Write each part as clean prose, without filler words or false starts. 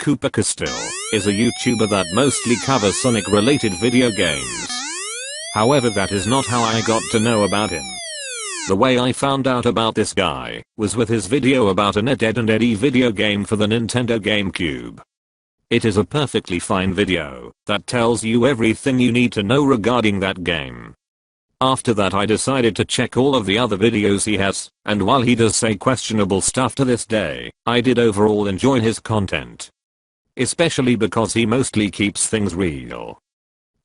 CooperCastile is a YouTuber that mostly covers Sonic related video games. However, that is not how I got to know about him. The way I found out about this guy was with his video about an Ed, Edd and Eddy video game for the Nintendo GameCube. It is a perfectly fine video that tells you everything you need to know regarding that game. After that, I decided to check all of the other videos he has, and while he does say questionable stuff to this day, I did overall enjoy his content. Especially because he mostly keeps things real.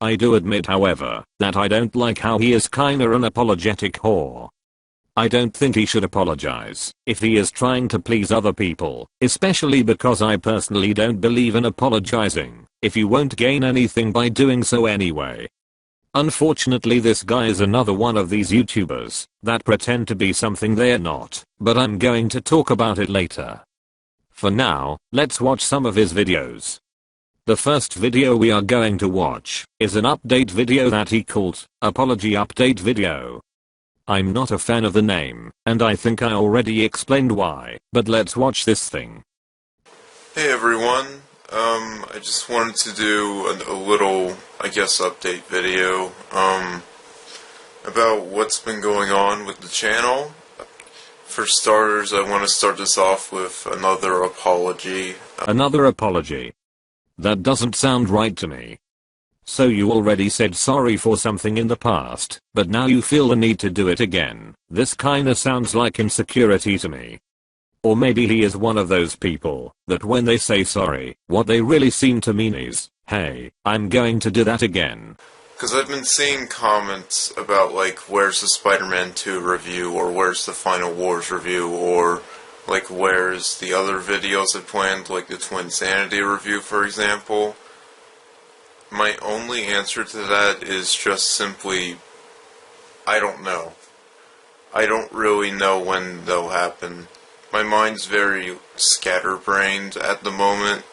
I do admit, however, that I don't like how he is kinda an apologetic whore. I don't think he should apologize if he is trying to please other people, especially because I personally don't believe in apologizing if you won't gain anything by doing so anyway. Unfortunately, this guy is another one of these YouTubers that pretend to be something they're not, but I'm going to talk about it later. For now, let's watch some of his videos. The first video we are going to watch is an update video that he called Apology Update Video. I'm not a fan of the name, and I think I already explained why, but let's watch this thing. Hey everyone, I just wanted to do a little, I guess, update video, about what's been going on with the channel. For starters, I want to start this off with another apology. Another apology? That doesn't sound right to me. So you already said sorry for something in the past, but now you feel the need to do it again. This kinda sounds like insecurity to me. Or maybe he is one of those people that when they say sorry, what they really seem to mean is, hey, I'm going to do that again. Because I've been seeing comments about like, where's the Spider-Man 2 review, or where's the Final Wars review, or like where's the other videos I planned, like the Twinsanity review for example. My only answer to that is just simply, I don't know. I don't really know when they'll happen. My mind's very scatterbrained at the moment.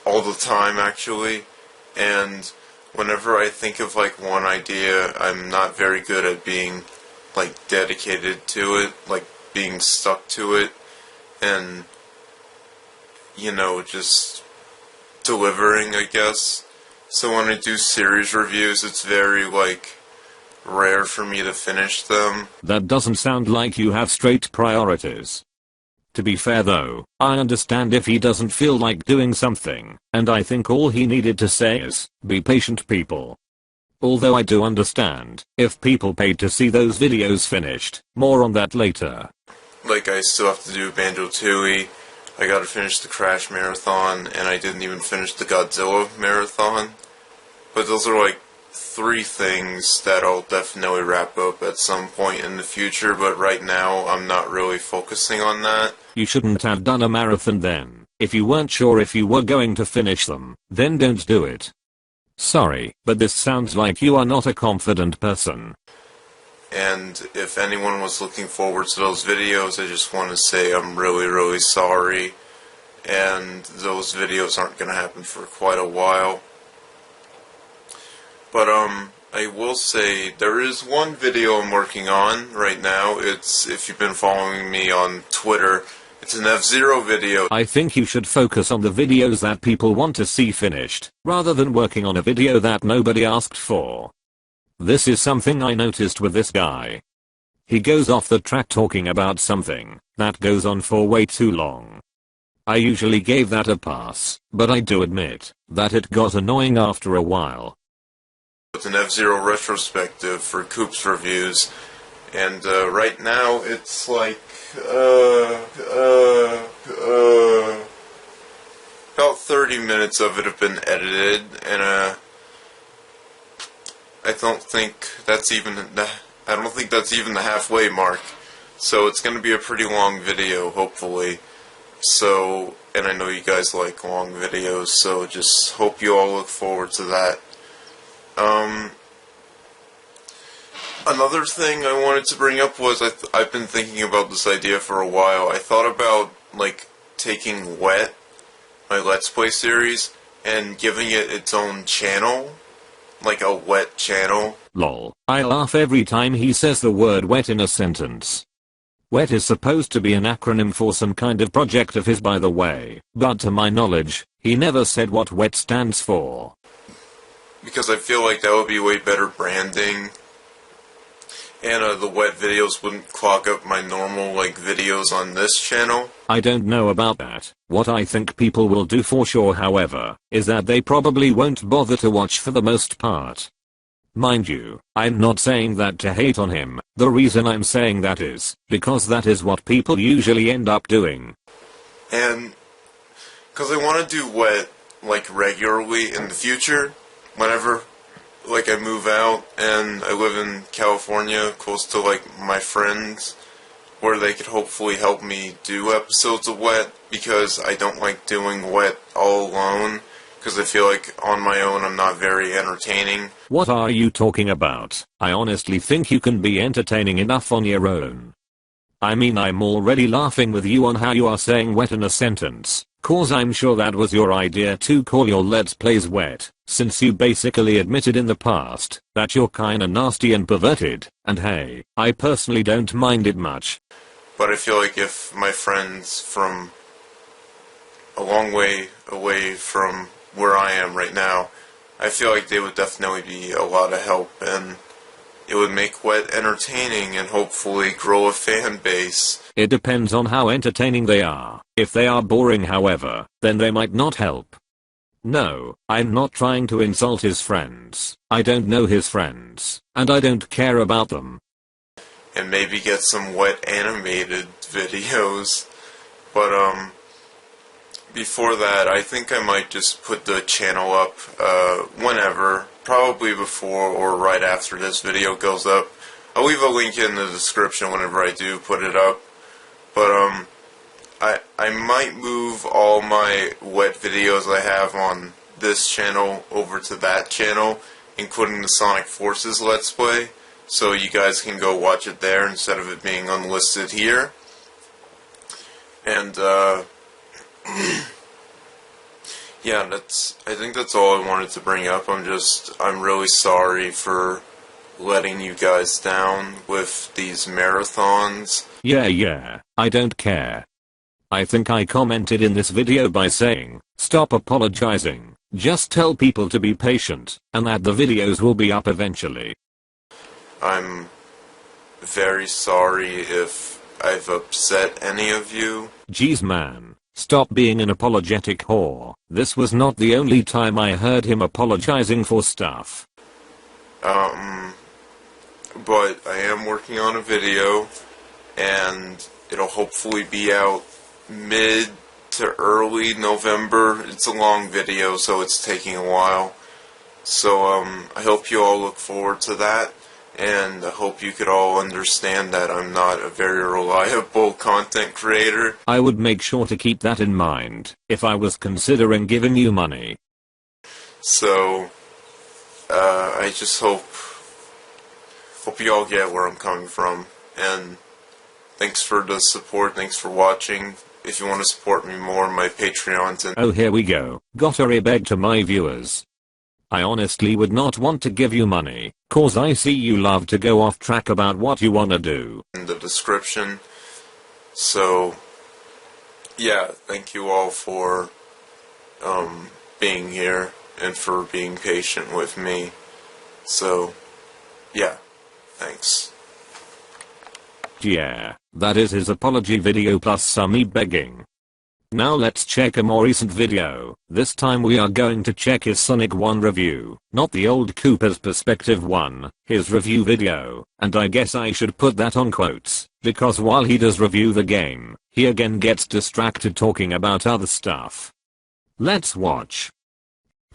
All the time, actually. And whenever I think of like one idea, I'm not very good at being like dedicated to it, like being stuck to it, and you know, just delivering, I guess. So when I do series reviews, it's very like rare for me to finish them. That doesn't sound like you have straight priorities. To be fair though, I understand if he doesn't feel like doing something, and I think all he needed to say is, be patient people. Although I do understand if people paid to see those videos finished. More on that later. Like, I still have to do Banjo-Tooie, I gotta finish the Crash Marathon, and I didn't even finish the Godzilla Marathon. But those are like 3 things that I'll definitely wrap up at some point in the future, but right now I'm not really focusing on that. You shouldn't have done a marathon then. If you weren't sure if you were going to finish them, then don't do it. Sorry, but this sounds like you are not a confident person. And if anyone was looking forward to those videos, I just want to say I'm really sorry. And those videos aren't going to happen for quite a while. But I will say there is one video I'm working on right now. It's, if you've been following me on Twitter, it's an F-Zero video. I think you should focus on the videos that people want to see finished, rather than working on a video that nobody asked for. This is something I noticed with this guy. He goes off the track talking about something that goes on for way too long. I usually gave that a pass, but I do admit that it got annoying after a while. It's an F-Zero retrospective for Coop's reviews, and right now it's like about 30 minutes of it have been edited, and I don't think that's even the halfway mark. So it's going to be a pretty long video, hopefully. So, and I know you guys like long videos, so just hope you all look forward to that. Another thing I wanted to bring up was I've been thinking about this idea for a while. I thought about like taking Wet, my Let's Play series, and giving it its own channel, like a Wet channel. Lol. I laugh every time he says the word wet in a sentence. WET is supposed to be an acronym for some kind of project of his, by the way, but to my knowledge, he never said what WET stands for. Because I feel like that would be way better branding. And the WET videos wouldn't clog up my normal, videos on this channel. I don't know about that. What I think people will do for sure, however, is that they probably won't bother to watch for the most part. Mind you, I'm not saying that to hate on him. The reason I'm saying that is because that is what people usually end up doing. And because I want to do WET, regularly in the future, whenever, I move out and I live in California, close to, my friends, where they could hopefully help me do episodes of WET, because I don't like doing WET all alone, because I feel like on my own I'm not very entertaining. What are you talking about? I honestly think you can be entertaining enough on your own. I mean, I'm already laughing with you on how you are saying WET in a sentence, cause I'm sure that was your idea to call your Let's Plays WET, since you basically admitted in the past that you're kinda nasty and perverted, and hey, I personally don't mind it much. But I feel like if my friends from a long way away from where I am right now, I feel like they would definitely be a lot of help, and it would make WET entertaining and hopefully grow a fan base. It depends on how entertaining they are. If they are boring, however, then they might not help. No, I'm not trying to insult his friends. I don't know his friends, and I don't care about them. And maybe get some WET animated videos. But, before that, I think I might just put the channel up, whenever. Probably before or right after this video goes up. I'll leave a link in the description whenever I do put it up. But, I might move all my WET videos I have on this channel over to that channel, including the Sonic Forces Let's Play, so you guys can go watch it there instead of it being unlisted here. And, yeah, I think that's all I wanted to bring up. I'm really sorry for letting you guys down with these marathons. Yeah, I don't care. I think I commented in this video by saying, stop apologizing, just tell people to be patient, and that the videos will be up eventually. I'm very sorry if I've upset any of you. Jeez man, stop being an apologetic whore. This was not the only time I heard him apologizing for stuff. But I am working on a video, and it'll hopefully be out mid to early November. It's a long video, so it's taking a while. So, I hope you all look forward to that, and I hope you could all understand that I'm not a very reliable content creator. I would make sure to keep that in mind if I was considering giving you money. So, I just hope you all get where I'm coming from, and thanks for the support, thanks for watching. If you want to support me more, my Patreon's and— Oh, here we go. Gotta beg to my viewers. I honestly would not want to give you money, cause I see you love to go off track about what you wanna do. In the description. So, yeah, thank you all for, being here, and for being patient with me. So, yeah, thanks. Yeah, that is his apology video plus some me begging. Now let's check a more recent video. This time we are going to check his Sonic 1 review, not the old Cooper's Perspective one, his review video, and I guess I should put that on quotes, because while he does review the game, he again gets distracted talking about other stuff. Let's watch.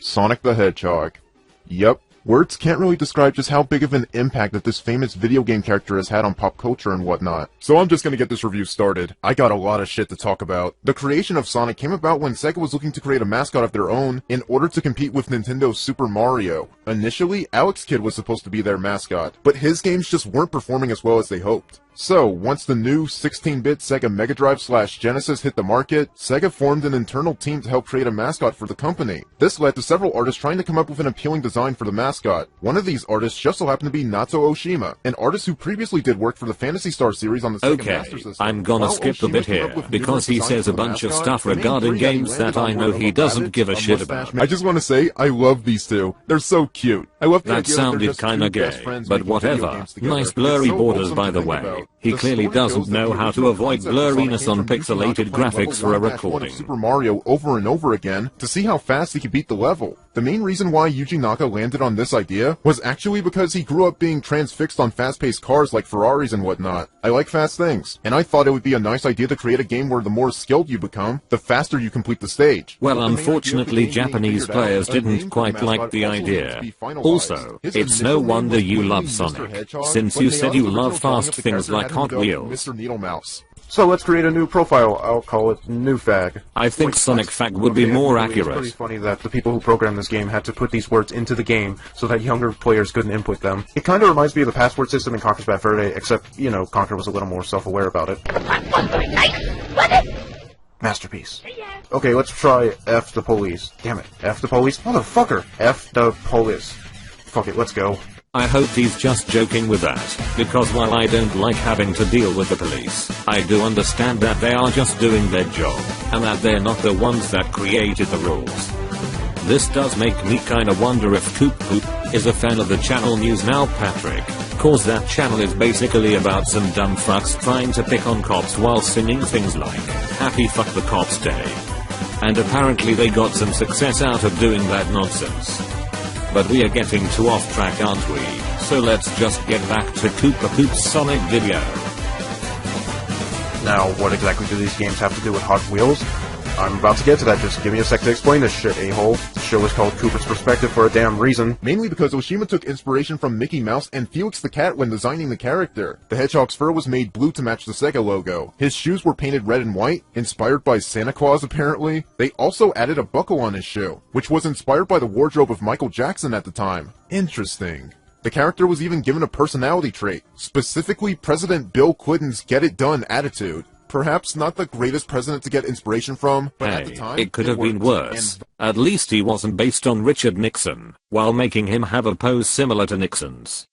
Sonic the Hedgehog. Yep. Words can't really describe just how big of an impact that this famous video game character has had on pop culture and whatnot. So I'm just gonna get this review started. I got a lot of shit to talk about. The creation of Sonic came about when Sega was looking to create a mascot of their own in order to compete with Nintendo's Super Mario. Initially, Alex Kidd was supposed to be their mascot, but his games just weren't performing as well as they hoped. So, once the new 16-bit Sega Mega Drive/Genesis hit the market, Sega formed an internal team to help create a mascot for the company. This led to several artists trying to come up with an appealing design for the mascot. mascot. One of these artists just so happened to be Natsu Oshima, an artist who previously did work for the Phantasy Star series on the Sega Master System. I'm gonna skip the bit here, because he says a bunch of stuff regarding games that I know he doesn't give a shit about. I just want to say, I love these two. They're so cute. I love the That idea sounded they're just kinda two best gay, friends but making video whatever. games together. Nice It's blurry so borders, wholesome by to the think way. about. He The clearly story doesn't shows that know the how to original avoid concept of Sonic blurriness came on from Yuji Naka pixelated playing graphics level for a 1-1 of recording. Super Mario over and over again to see how fast he could beat the level. The main reason why Yuji Naka landed on this idea was actually because he grew up being transfixed on fast-paced cars like Ferraris and whatnot. I like fast things, and I thought it would be a nice idea to create a game where the more skilled you become, the faster you complete the stage. Well, unfortunately, Japanese players didn't quite like the idea. Also, it's no wonder you love Sonic, since you said you love fast things like Hot Wheels. Mr. Needlemouse. So let's create a new profile. I'll call it New Fag. I think Sonic Fag would be more It's pretty accurate. funny that the people who programmed this game had to put these words into the game so that younger players couldn't input them. It kind of reminds me of the password system in Conker's Bad Fur Day, except, you know, Conker was a little more self-aware about it. Masterpiece. Okay, let's try F the police. Damn it. F the police? Motherfucker! F the police. Fuck it, let's go. I hope he's just joking with that, because while I don't like having to deal with the police, I do understand that they are just doing their job, and that they're not the ones that created the rules. This does make me kinda wonder if Coop is a fan of the channel News Now Patrick, cause that channel is basically about some dumb fucks trying to pick on cops while singing things like, Happy Fuck the Cops Day. And apparently they got some success out of doing that nonsense. But we are getting too off track, aren't we? So let's just get back to Koopa Poop's Sonic video. Now, what exactly do these games have to do with Hot Wheels? I'm about to get to that, just give me a sec to explain this shit, a-hole. The show is called Cooper's Perspective for a damn reason. Mainly because Oshima took inspiration from Mickey Mouse and Felix the Cat when designing the character. The hedgehog's fur was made blue to match the Sega logo. His shoes were painted red and white, inspired by Santa Claus apparently. They also added a buckle on his shoe, which was inspired by the wardrobe of Michael Jackson at the time. Interesting. The character was even given a personality trait, specifically President Bill Clinton's get it done attitude. Perhaps not the greatest president to get inspiration from, but at the time, it could have been worked. worse. At least he wasn't based on Richard Nixon, while making him have a pose similar to Nixon's.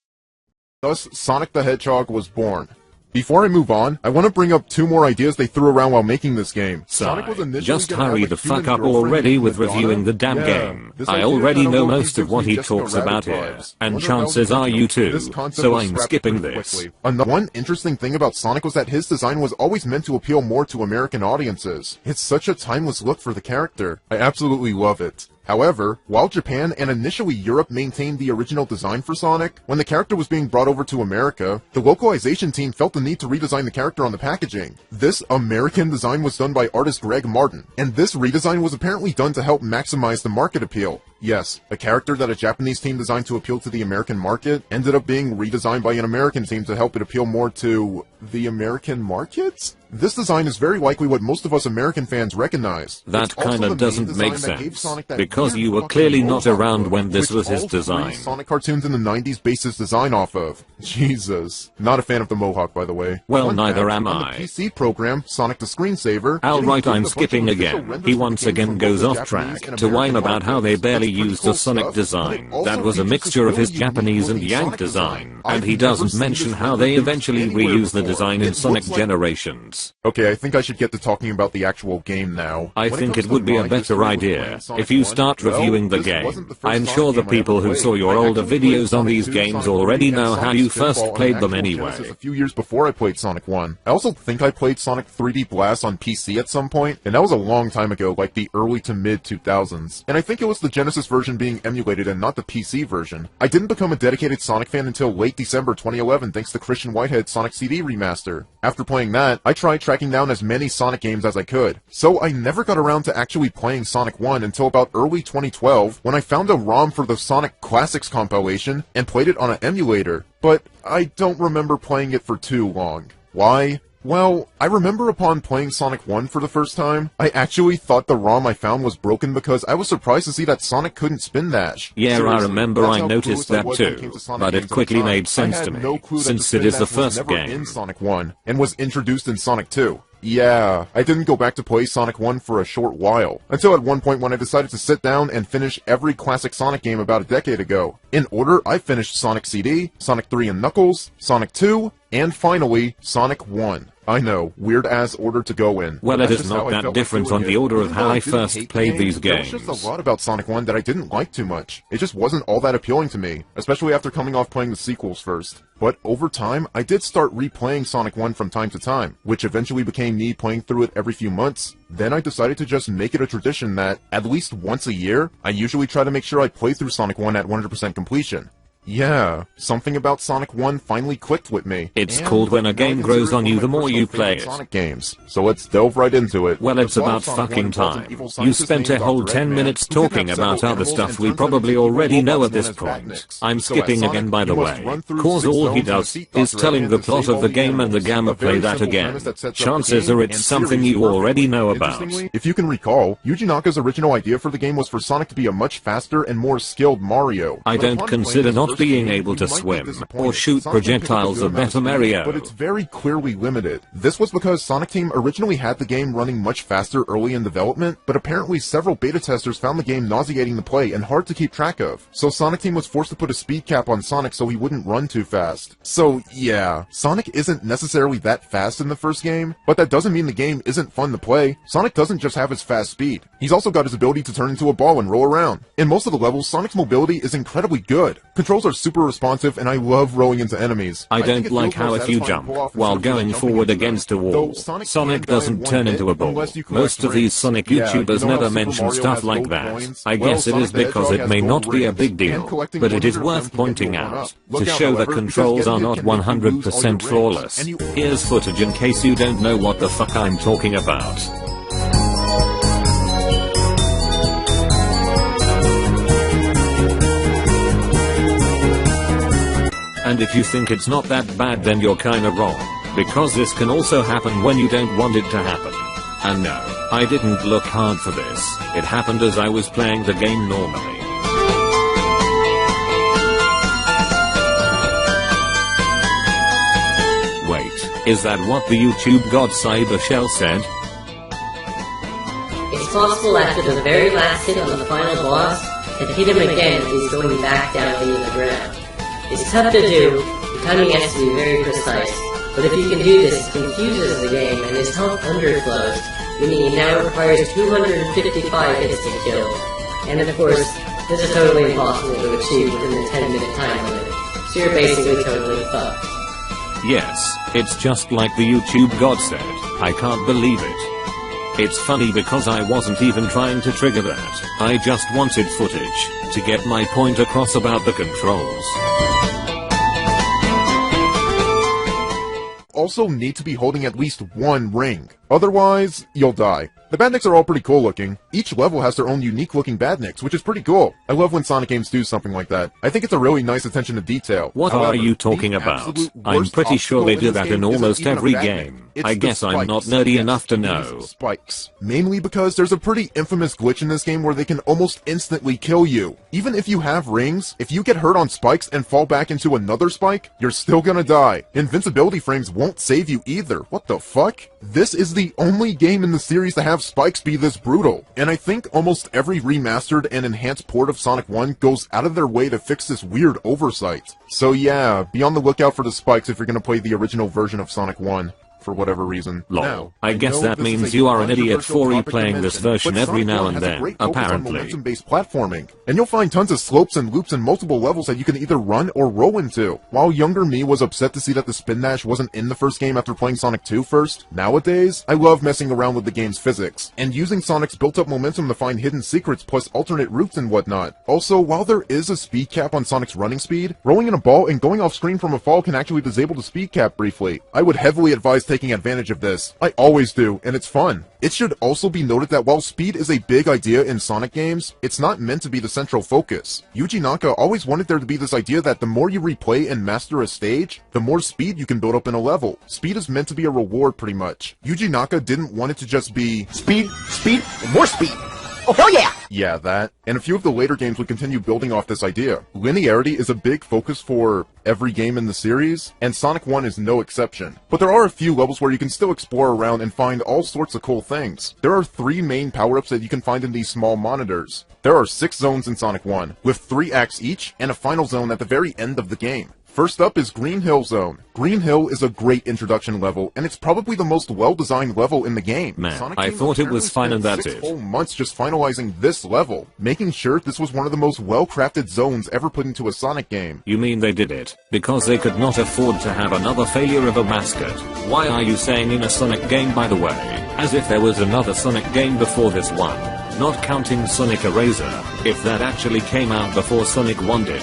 Thus, Sonic the Hedgehog was born. Before I move on, I want to bring up two more ideas they threw around while making this game. Sonic was initially Just gonna have hurry a the human fuck up girlfriend already named with Madonna. reviewing the damn Yeah, game. this I idea already kinda know low-key most of gives what me he Jessica talks Rabbit about here, vibes. and Wonder how chances they are could you do too, this concept so was I'm scrapped skipping pretty this. quickly. One interesting thing about Sonic was that his design was always meant to appeal more to American audiences. It's such a timeless look for the character. I absolutely love it. However, while Japan and initially Europe maintained the original design for Sonic, when the character was being brought over to America, the localization team felt the need to redesign the character on the packaging. This American design was done by artist Greg Martin, and this redesign was apparently done to help maximize the market appeal. Yes, a character that a Japanese team designed to appeal to the American market ended up being redesigned by an American team to help it appeal more to the American market? This design is very likely what most of us American fans recognize. That It's also kinda the main doesn't design make that gave sense, Sonic that because weird you were fucking clearly not mohawk around look, when this which was his all three design. Sonic cartoons in the 90s based his design off of. Jesus. Not a fan of the mohawk, by the way. Well, Fun neither fact, am on I. the PC program, Sonic the Screensaver... Alright, getting I'm given a bunch of skipping official again. renders He of the once game again from goes both off the track Japanese and to whine American about how they markets. barely It's pretty used cool a Sonic stuff, design. but it also That was a features mixture of this his really Japanese and unique Yank Sonic design, I've and he never doesn't seen mention this how they rendered eventually anywhere reuse the before. design in It Sonic looks like... Generations. Okay, I think I should get to talking about the actual game now. When I think comes it to would be a my better history with idea playing Sonic if you 1, start well, reviewing the this game. wasn't the first I'm Sonic sure the game I ever people who played. saw your I older actually played videos on Sonic these 2, games Sonic already 3, know and how Sonic you Spitball first on played them actual anyway. Genesis a few years before I played Sonic 1. I also think I played Sonic 3D Blast on PC at some point, and that was a long time ago, like the early to mid 2000s. And I think it was the Genesis version being emulated and not the PC version. I didn't become a dedicated Sonic fan until late December 2011 thanks to Christian Whitehead's Sonic CD remaster. After playing that, I tried tracking down as many Sonic games as I could. So I never got around to actually playing Sonic 1 until about early 2012 when I found a ROM for the Sonic Classics compilation and played it on an emulator. But I don't remember playing it for too long. Why? Well, I remember upon playing Sonic 1 for the first time, I actually thought the ROM I found was broken because I was surprised to see that Sonic couldn't spin dash. Yeah, Seriously, I remember that's I how noticed clueless I that was when it too, came to Sonic but games it at the quickly time. made sense I to had no me, clue that since the it is spin the dash was first never game. in Sonic 1, and was introduced in Sonic 2. Yeah, I didn't go back to play Sonic 1 for a short while, until at one point when I decided to sit down and finish every classic Sonic game about a decade ago. In order, I finished Sonic CD, Sonic 3 and Knuckles, Sonic 2, and finally, Sonic 1. I know, weird-ass order to go in. Well, it is not that different on the order of how I first played these games. There was just a lot about Sonic 1 that I didn't like too much. It just wasn't all that appealing to me, especially after coming off playing the sequels first. But over time, I did start replaying Sonic 1 from time to time, which eventually became me playing through it every few months. Then I decided to just make it a tradition that, at least once a year, I usually try to make sure I play through Sonic 1 at 100% completion. Yeah, something about Sonic 1 finally clicked with me. It's called when a game grows on you the more you play it. Sonic games. So let's delve right into it. Well, it's about fucking time. You spent a whole 10 minutes talking about other stuff we probably already know at this point. I'm skipping again, by the way, cause all he does is telling the plot of the game and the gamma play that again. Chances are it's something you already know about. If you can recall, Yuji Naka's original idea for the game was for Sonic to be a much faster and more skilled Mario. I don't consider not being able to swim or shoot projectiles a better Mario. But it's very clearly limited. This was because Sonic Team originally had the game running much faster early in development, but apparently several beta testers found the game nauseating to play and hard to keep track of. So Sonic Team was forced to put a speed cap on Sonic so he wouldn't run too fast. So yeah, Sonic isn't necessarily that fast in the first game, but that doesn't mean the game isn't fun to play. Sonic doesn't just have his fast speed. He's also got his ability to turn into a ball and roll around. In most of the levels, Sonic's mobility is incredibly good. Controls are super responsive, and I love rolling into enemies. I don't like how if you jump while going forward against a wall, Sonic doesn't turn into a ball. Most of these Sonic YouTubers never mention stuff like that. I guess it is because it may not be a big deal, but it is worth pointing out, to show the controls are not 100% flawless. Here's footage in case you don't know what the fuck I'm talking about. And if you think it's not that bad, then you're kinda wrong, because this can also happen when you don't want it to happen. And no, I didn't look hard for this, it happened as I was playing the game normally. Wait, is that what the YouTube god Cybershell said? It's possible after the very last hit on the final boss, to hit him again as he's going back down into the ground. It's tough to do, the timing has to be very precise, but if you can do this, it confuses the game and his health underflows, meaning he now requires 255 hits to kill. And of course, this is totally impossible to achieve within the 10-minute time limit, so you're basically totally fucked. Yes, it's just like the YouTube god said, I can't believe it. It's funny because I wasn't even trying to trigger that, I just wanted footage, to get my point across about the controls. Also need to be holding at least one ring. Otherwise, you'll die. The badniks are all pretty cool looking. Each level has their own unique looking badniks, which is pretty cool. I love when Sonic games do something like that. I think it's a really nice attention to detail. What are you talking about? I'm pretty sure they do that in almost every game. I guess I'm not nerdy enough to know. Spikes. Mainly because there's a pretty infamous glitch in this game where they can almost instantly kill you. Even if you have rings, if you get hurt on spikes and fall back into another spike, you're still gonna die. Invincibility frames won't save you either. What the fuck? This is the only game in the series to have spikes be this brutal, and I think almost every remastered and enhanced port of Sonic 1 goes out of their way to fix this weird oversight. So yeah, be on the lookout for the spikes if you're gonna play the original version of Sonic 1. For whatever reason. Lol. Now, I guess that means you are an idiot for replaying this version every now and then, apparently. Momentum-based platforming, and you'll find tons of slopes and loops and multiple levels that you can either run or roll into. While younger me was upset to see that the spin dash wasn't in the first game after playing Sonic 2 first, nowadays, I love messing around with the game's physics, and using Sonic's built-up momentum to find hidden secrets plus alternate routes and whatnot. Also, while there is a speed cap on Sonic's running speed, rolling in a ball and going off screen from a fall can actually disable the speed cap briefly. I would heavily advise taking advantage of this. I always do, and it's fun. It should also be noted that while speed is a big idea in Sonic games, it's not meant to be the central focus. Yuji Naka always wanted there to be this idea that the more you replay and master a stage, the more speed you can build up in a level. Speed is meant to be a reward pretty much. Yuji Naka didn't want it to just be Speed, speed, more speed! Oh, hell yeah! Yeah, that. And a few of the later games would continue building off this idea. Linearity is a big focus for every game in the series, and Sonic 1 is no exception. But there are a few levels where you can still explore around and find all sorts of cool things. There are 3 main power-ups that you can find in these small monitors. There are 6 zones in Sonic 1, with 3 acts each, and a final zone at the very end of the game. First up is Green Hill Zone. Green Hill is a great introduction level, and it's probably the most well-designed level in the game. Man, Sonic I Team thought it was apparently fine and spent that's 6 it. whole months just finalizing this level, making sure this was one of the most well-crafted zones ever put into a Sonic game. You mean they did it because they could not afford to have another failure of a mascot? Why are you saying in a Sonic game, by the way? As if there was another Sonic game before this one. Not counting Sonic Eraser, if that actually came out before Sonic 1 did.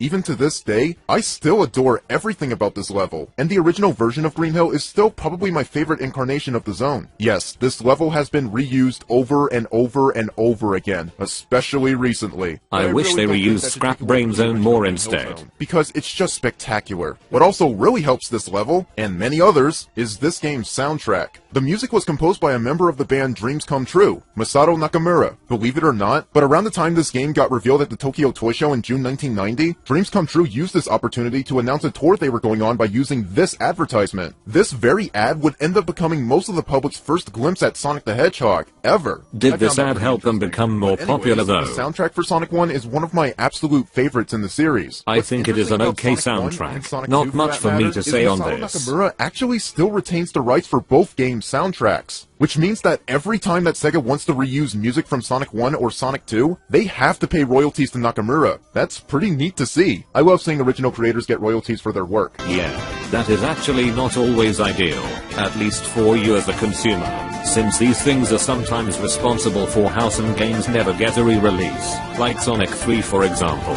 Even to this day, I still adore everything about this level, and the original version of Green Hill is still probably my favorite incarnation of the zone. Yes, this level has been reused over and over and over again, especially recently. I wish they reused Scrap Brain Zone more instead. Because it's just spectacular. What also really helps this level, and many others, is this game's soundtrack. The music was composed by a member of the band Dreams Come True, Masato Nakamura. Believe it or not, but around the time this game got revealed at the Tokyo Toy Show in June 1990, Dreams Come True used this opportunity to announce a tour they were going on by using this advertisement. This very ad would end up becoming most of the public's first glimpse at Sonic the Hedgehog, ever. Did this ad help them become more popular though? The soundtrack for Sonic 1 is one of my absolute favorites in the series. I think it is an okay soundtrack. Not much for me to say on this. Nakamura actually still retains the rights for both games' soundtracks, which means that every time that Sega wants to reuse music from Sonic 1 or Sonic 2, they have to pay royalties to Nakamura. That's pretty neat to see. I love seeing original creators get royalties for their work. Yeah, that is actually not always ideal, at least for you as a consumer, since these things are sometimes responsible for how some games never get a re-release, like Sonic 3 for example.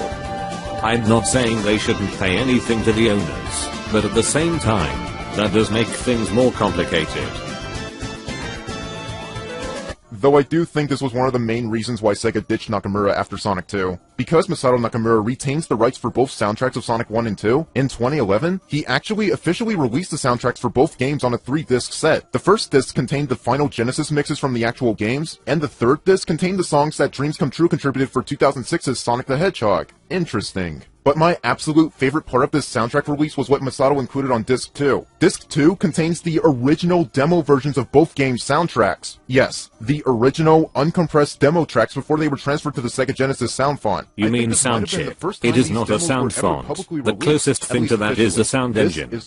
I'm not saying they shouldn't pay anything to the owners, but at the same time, that does make things more complicated. Though I do think this was one of the main reasons why Sega ditched Nakamura after Sonic 2. Because Masato Nakamura retains the rights for both soundtracks of Sonic 1 and 2, in 2011, he actually officially released the soundtracks for both games on a 3-disc set. The first disc contained the final Genesis mixes from the actual games, and the third disc contained the songs that Dreams Come True contributed for 2006's Sonic the Hedgehog. Interesting. But my absolute favorite part of this soundtrack release was what Masato included on Disc 2. Disc 2 contains the original demo versions of both games' soundtracks. Yes, the original, uncompressed demo tracks before they were transferred to the Sega Genesis sound font. You mean sound chip. It is not a sound font. The closest thing to that is the sound engine.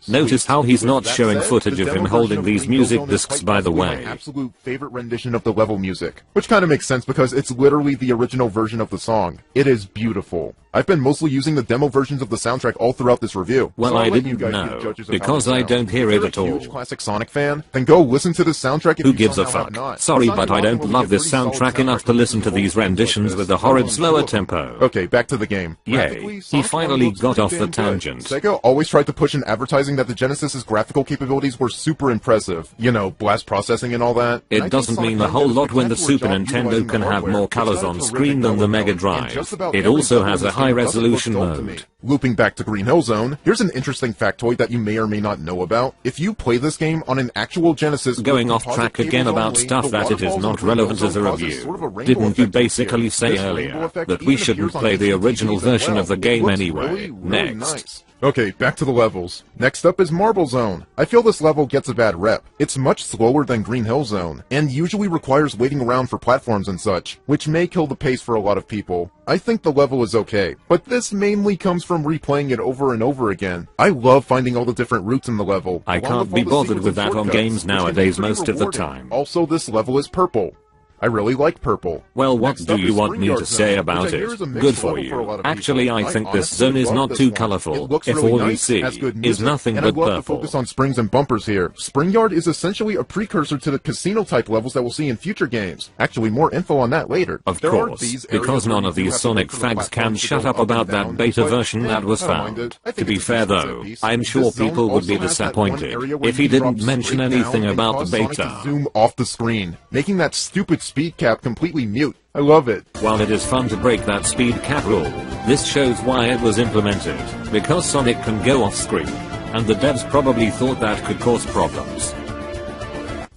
Notice how he's not showing footage of him holding these music discs, by the way. My absolute favorite rendition of the level music. Which kind of makes sense because it's literally the original version of the song. It is beautiful. I've been mostly using the demo versions of the soundtrack all throughout this review. Well, so I didn't know, because I don't hear it at all. If you're a huge classic Sonic fan, then go listen to the soundtrack if Who you gives a somehow fuck? have not. Sorry, Sonic but I 1 don't will be love a this pretty solid soundtrack enough to listen to these renditions with the horrid slower tempo. Okay, back to the game. Yay, he finally got off the tangent. Sega always tried to push in advertising that the Genesis's graphical capabilities were super impressive. You know, blast processing and all that. It doesn't mean a whole lot when the Super Nintendo can have more colors on screen than the Mega Drive. It also has a high-resolution mode. Looping back to Green Hill Zone, here's an interesting factoid that you may or may not know about. If you play this game on an actual Genesis... Going off track again about stuff that it is not relevant as a review. Didn't you basically say earlier that we shouldn't play the original version of the game anyway? Next. Okay, back to the levels. Next up is Marble Zone. I feel this level gets a bad rep. It's much slower than Green Hill Zone, and usually requires waiting around for platforms and such, which may kill the pace for a lot of people. I think the level is okay, but this mainly comes from replaying it over and over again. I love finding all the different routes in the level. I can't be bothered with that on games nowadays most of the time. Also, this level is purple. I really like purple. Well, what do you want me to say about it? Good for you. Actually, I think this zone is not too colorful, if all you see is nothing but purple. I love to purple. focus on springs and bumpers here. Springyard is essentially a precursor to the casino-type levels that we'll see in future games. Actually, more info on that later. Of course, because none of these Sonic fags can shut up about that beta version that was found. To be fair though, I'm sure people would be disappointed if he didn't mention anything about the beta. Zoom off the screen, making that stupid speed cap completely mute. I love it. While it is fun to break that speed cap rule, this shows why it was implemented. Because Sonic can go off screen, and the devs probably thought that could cause problems.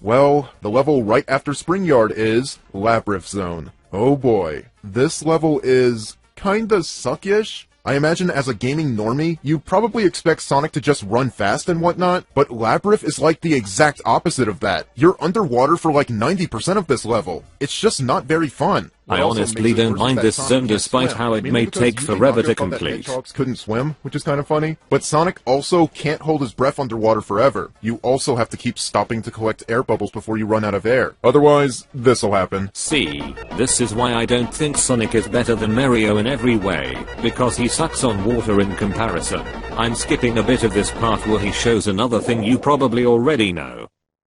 Well, the level right after Spring Yard is Labyrinth Zone. Oh boy, this level is kinda suckish. I imagine as a gaming normie, you probably expect Sonic to just run fast and whatnot, but Labyrinth is like the exact opposite of that. You're underwater for like 90% of this level. It's just not very fun. I honestly don't mind this zone despite how it may take forever to complete. Hedgehogs couldn't swim, which is kind of funny. But Sonic also can't hold his breath underwater forever. You also have to keep stopping to collect air bubbles before you run out of air. Otherwise, this'll happen. See, this is why I don't think Sonic is better than Mario in every way, because he sucks on water in comparison. I'm skipping a bit of this part where he shows another thing you probably already know.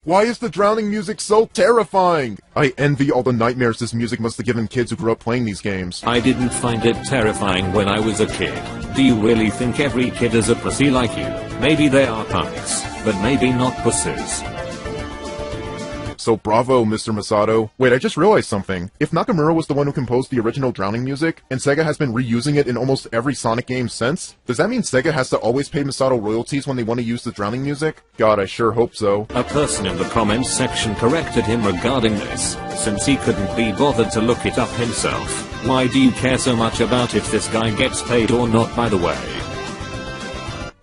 Why is the drowning music so terrifying? I envy all the nightmares this music must have given kids who grew up playing these games. I didn't find it terrifying when I was a kid. Do you really think every kid is a pussy like you? Maybe they are punks, but maybe not pussies. So bravo, Mr. Masato. Wait, I just realized something. If Nakamura was the one who composed the original drowning music, and Sega has been reusing it in almost every Sonic game since, does that mean Sega has to always pay Masato royalties when they want to use the drowning music? God, I sure hope so. A person in the comments section corrected him regarding this, since he couldn't be bothered to look it up himself. Why do you care so much about if this guy gets paid or not, by the way?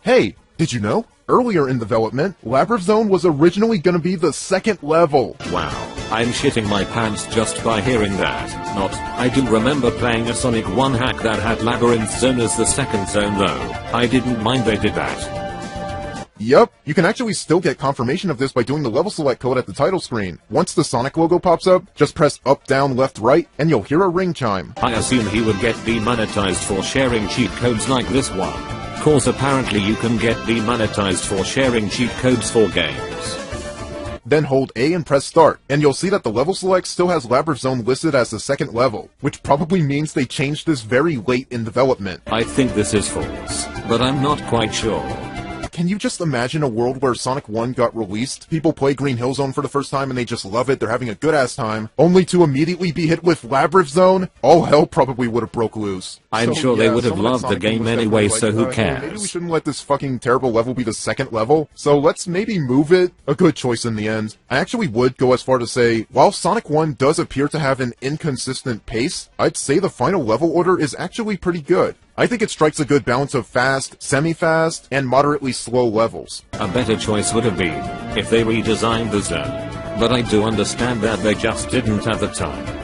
Hey, did you know? Earlier in development, Labyrinth Zone was originally gonna be the second level. Wow, I'm shitting my pants just by hearing that. Not, I do remember playing a Sonic 1 hack that had Labyrinth Zone as the second zone though. I didn't mind they did that. Yup, you can actually still get confirmation of this by doing the level select code at the title screen. Once the Sonic logo pops up, just press up, down, left, right, and you'll hear a ring chime. I assume he would get demonetized for sharing cheat codes like this one. Cause apparently you can get demonetized for sharing cheat codes for games. Then hold A and press start, and you'll see that the level select still has Labyrinth Zone listed as the second level, which probably means they changed this very late in development. I think this is false, but I'm not quite sure. Can you just imagine a world where Sonic 1 got released, people play Green Hill Zone for the first time and they just love it, they're having a good-ass time, only to immediately be hit with Labyrinth Zone? All hell probably would have broke loose. I'm sure they would have loved the game anyway, so who cares? Maybe we shouldn't let this fucking terrible level be the second level, so let's maybe move it. A good choice in the end. I actually would go as far to say, while Sonic 1 does appear to have an inconsistent pace, I'd say the final level order is actually pretty good. I think it strikes a good balance of fast, semi-fast, and moderately slow levels. A better choice would have been if they redesigned the zone, but I do understand that they just didn't at the time.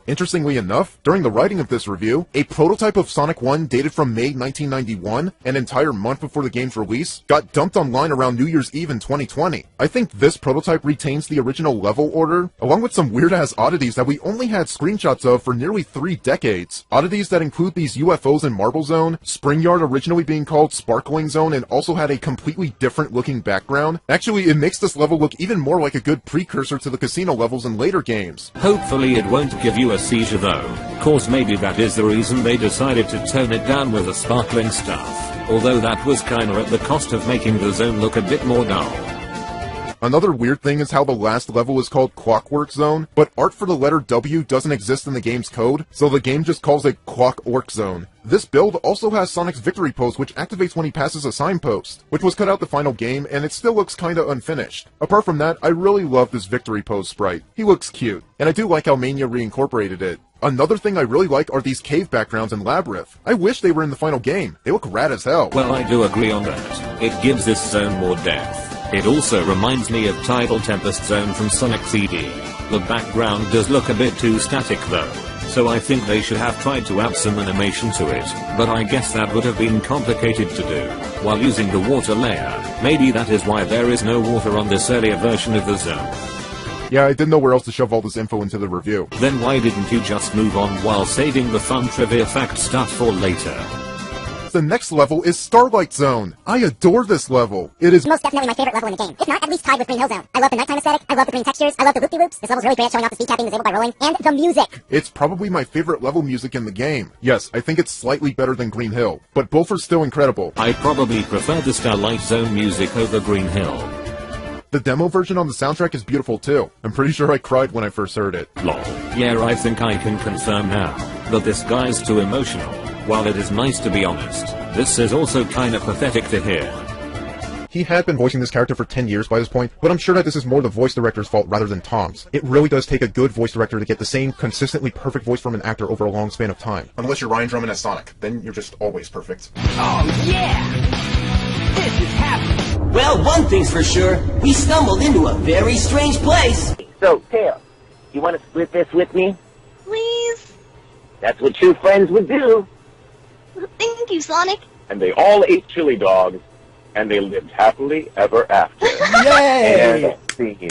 Interestingly enough, during the writing of this review, a prototype of Sonic 1 dated from May 1991, an entire month before the game's release, got dumped online around New Year's Eve in 2020. I think this prototype retains the original level order, along with some weird-ass oddities that we only had screenshots of for nearly 3 decades. Oddities that include these UFOs in Marble Zone, Spring Yard originally being called Sparkling Zone and also had a completely different looking background. Actually, it makes this level look even more like a good precursor to the casino levels in later games. Hopefully it won't give you a seizure though, cause maybe that is the reason they decided to tone it down with the sparkling stuff, although that was kinda at the cost of making the zone look a bit more dull. Another weird thing is how the last level is called Clockwork Zone, but art for the letter W doesn't exist in the game's code, so the game just calls it Clockwork Zone. This build also has Sonic's victory pose, which activates when he passes a signpost, which was cut out the final game, and it still looks kinda unfinished. Apart from that, I really love this victory pose sprite. He looks cute, and I do like how Mania reincorporated it. Another thing I really like are these cave backgrounds in Labyrinth. I wish they were in the final game. They look rad as hell. Well, I do agree on that. It gives this zone more depth. It also reminds me of Tidal Tempest Zone from Sonic CD. The background does look a bit too static though, so I think they should have tried to add some animation to it, but I guess that would have been complicated to do, while using the water layer. Maybe that is why there is no water on this earlier version of the zone. Yeah, I didn't know where else to shove all this info into the review. Then why didn't you just move on while saving the fun trivia fact stuff for later? The next level is Starlight Zone. I adore this level. It is most definitely my favorite level in the game. If not, at least tied with Green Hill Zone. I love the nighttime aesthetic, I love the green textures, I love the loop-de-loops. This level's really great, showing off the speed capping disabled by rolling, and the music. It's probably my favorite level music in the game. Yes, I think it's slightly better than Green Hill, but both are still incredible. I probably prefer the Starlight Zone music over Green Hill. The demo version on the soundtrack is beautiful too. I'm pretty sure I cried when I first heard it. Lol. Yeah, I think I can confirm now that this guy's too emotional. While it is nice to be honest, this is also kinda pathetic to hear. He had been voicing this character for 10 years by this point, but I'm sure that this is more the voice director's fault rather than Tom's. It really does take a good voice director to get the same consistently perfect voice from an actor over a long span of time. Unless you're Ryan Drummond as Sonic, then you're just always perfect. Oh yeah! This is happening! Well, one thing's for sure, we stumbled into a very strange place. So, Tails, you want to split this with me? Please? That's what true friends would do. Thank you, Sonic. And they all ate chili dogs, and they lived happily ever after. Yay! And scene.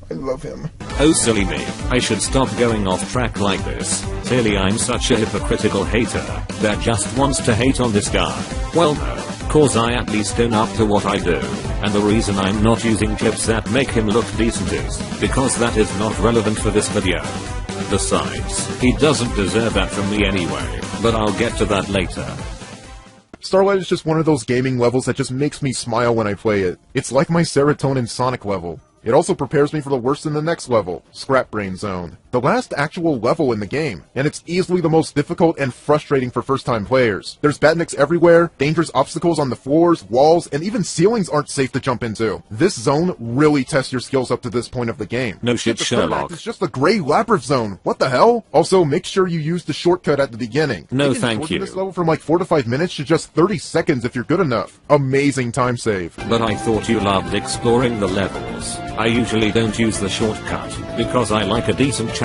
I love him. Oh silly me, I should stop going off track like this. Clearly I'm such a hypocritical hater that just wants to hate on this guy. Well no, cause I at least own up to what I do. And the reason I'm not using clips that make him look decent is because that is not relevant for this video. Besides, he doesn't deserve that from me anyway, but I'll get to that later. Starlight is just one of those gaming levels that just makes me smile when I play it. It's like my serotonin Sonic level. It also prepares me for the worst in the next level, Scrap Brain Zone. The last actual level in the game, and it's easily the most difficult and frustrating for first-time players. There's badniks everywhere, dangerous obstacles on the floors, walls, and even ceilings aren't safe to jump into. This zone really tests your skills up to this point of the game. No shit, Sherlock. It's just a gray labyrinth zone. What the hell? Also, make sure you use the shortcut at the beginning. No, thank you. This level from like 4 to 5 minutes to just 30 seconds if you're good enough. Amazing time save. But I thought you loved exploring the levels. I usually don't use the shortcut, because I like a decent challenge.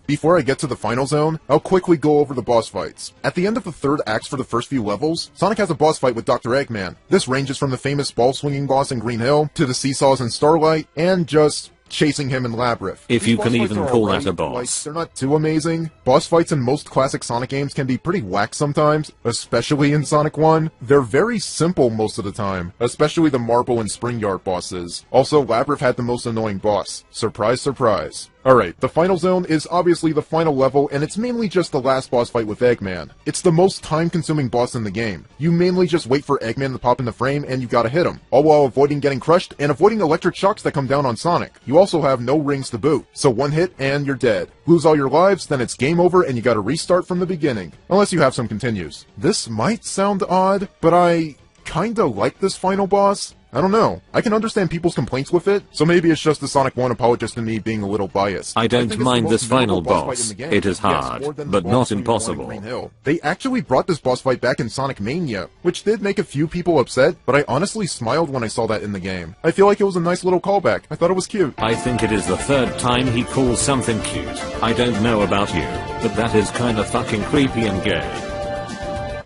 Before I get to the final zone, I'll quickly go over the boss fights. At the end of the third act for the first few levels, Sonic has a boss fight with Dr. Eggman. This ranges from the famous ball-swinging boss in Green Hill, to the seesaws in Starlight, and just chasing him in Labyrinth. If you can even call that a Like, boss. they're not too amazing. Boss fights in most classic Sonic games can be pretty whack sometimes, especially in Sonic 1. They're very simple most of the time, especially the Marble and Spring Yard bosses. Also, Labyrinth had the most annoying boss. Surprise, surprise. Alright, the final zone is obviously the final level, and it's mainly just the last boss fight with Eggman. It's the most time-consuming boss in the game. You mainly just wait for Eggman to pop in the frame, and you gotta hit him, all while avoiding getting crushed and avoiding electric shocks that come down on Sonic. You also have no rings to boot, so one hit and you're dead. Lose all your lives, then it's game over and you gotta restart from the beginning, unless you have some continues. This might sound odd, but I kinda like this final boss. I don't know. I can understand people's complaints with it, so maybe it's just the Sonic 1 apologist in me being a little biased. I don't think it's mind the this most final memorable boss boss. fight in the game. It is Yes, hard, more than the but boss not when you won in impossible. Green Hill. They actually brought this boss fight back in Sonic Mania, which did make a few people upset, but I honestly smiled when I saw that in the game. I feel like it was a nice little callback. I thought it was cute. I think it is the third time he calls something cute. I don't know about you, but that is kinda fucking creepy and gay.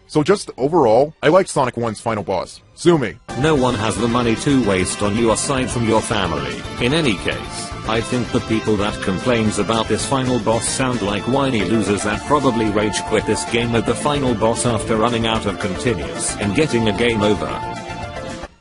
So just overall, I liked Sonic 1's final boss. Sue me. No one has the money to waste on you aside from your family. In any case, I think the people that complains about this final boss sound like whiny losers that probably rage quit this game at the final boss after running out of continues and getting a game over.